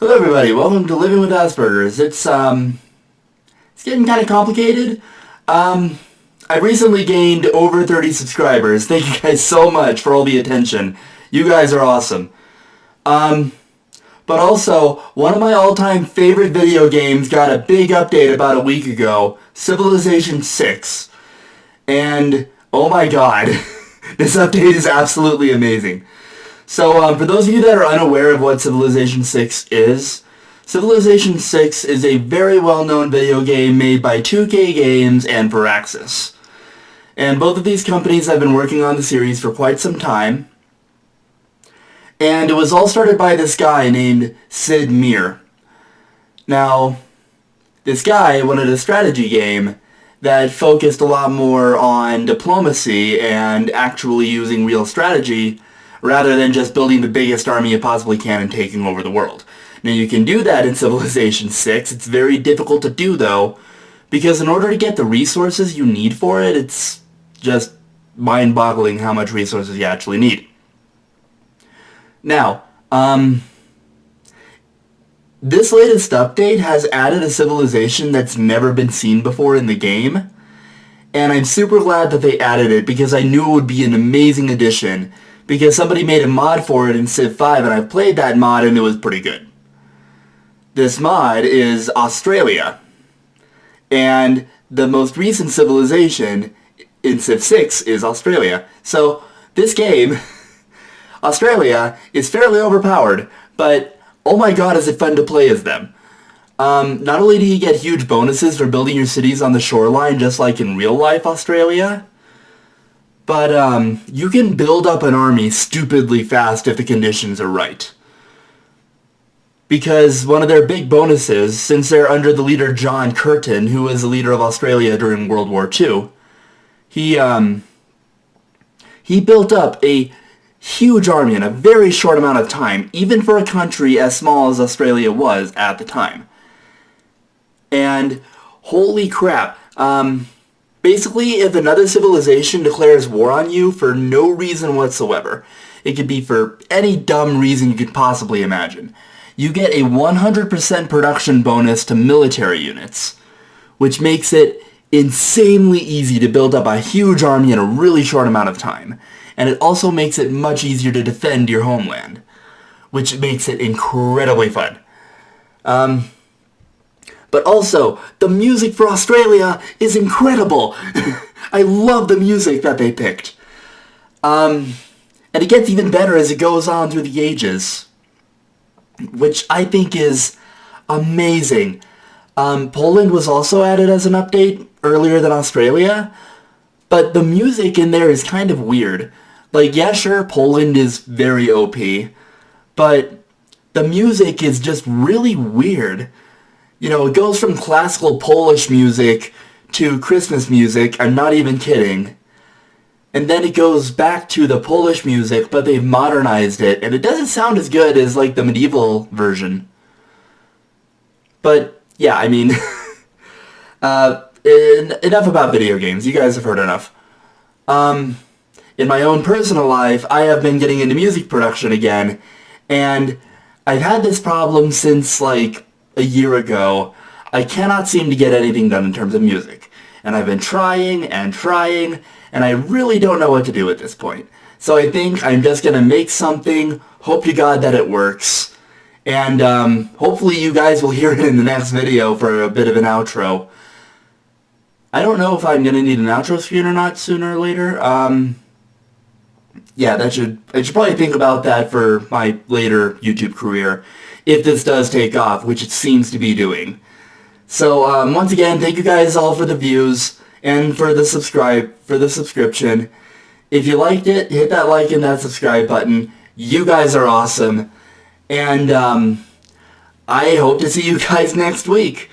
Hello everybody, welcome to Living with Asperger's. It's getting kind of complicated. I recently gained over 30 subscribers. Thank you guys so much for all the attention. You guys are awesome. But also, one of my all-time favorite video games got a big update about a week ago, Civilization 6. And, oh my god, this update is absolutely amazing. So, for those of you that are unaware of what Civilization 6 is, Civilization 6 is a very well-known video game made by 2K Games and Firaxis. And both of these companies have been working on the series for quite some time. And it was all started by this guy named Sid Meier. Now, this guy wanted a strategy game that focused a lot more on diplomacy and actually using real strategy, rather than just building the biggest army you possibly can and taking over the world. Now you can do that in Civilization 6. It's very difficult to do though, because in order to get the resources you need for it, it's just mind-boggling how much resources you actually need. Now, this latest update has added a civilization that's never been seen before in the game, and I'm super glad that they added it because I knew it would be an amazing addition, because somebody made a mod for it in Civ 5 and I've played that mod and it was pretty good. This mod is Australia, and the most recent civilization in Civ 6 is Australia. So this game, Australia, is fairly overpowered, but oh my god is it fun to play as them. Not only do you get huge bonuses for building your cities on the shoreline just like in real life Australia, but you can build up an army stupidly fast if the conditions are right. Because one of their big bonuses, since they're under the leader John Curtin, who was the leader of Australia during World War II, he built up a huge army in a very short amount of time, even for a country as small as Australia was at the time. And holy crap, basically, if another civilization declares war on you for no reason whatsoever, it could be for any dumb reason you could possibly imagine, you get a 100% production bonus to military units, which makes it insanely easy to build up a huge army in a really short amount of time. And it also makes it much easier to defend your homeland, which makes it incredibly fun. But also, the music for Australia is incredible. I love the music that they picked. And it gets even better as it goes on through the ages, which I think is amazing. Poland was also added as an update earlier than Australia, but the music in there is kind of weird. Like, yeah, sure, Poland is very OP, but the music is just really weird. You know, it goes from classical Polish music to Christmas music, I'm not even kidding. And then it goes back to the Polish music, but they've modernized it, and it doesn't sound as good as, like, the medieval version. But, yeah, I mean, enough about video games. You guys have heard enough. In my own personal life, I have been getting into music production again, and I've had this problem since, like, a year ago. I cannot seem to get anything done in terms of music. And I've been trying, and I really don't know what to do at this point. So I think I'm just gonna make something, hope to God that it works, and hopefully you guys will hear it in the next video for a bit of an outro. I don't know if I'm gonna need an outro screen or not sooner or later. Yeah, I should probably think about that for my later YouTube career, if this does take off, which it seems to be doing. So, once again, thank you guys all for the views, and for the subscription. If you liked it, hit that like and that subscribe button. You guys are awesome. And, I hope to see you guys next week.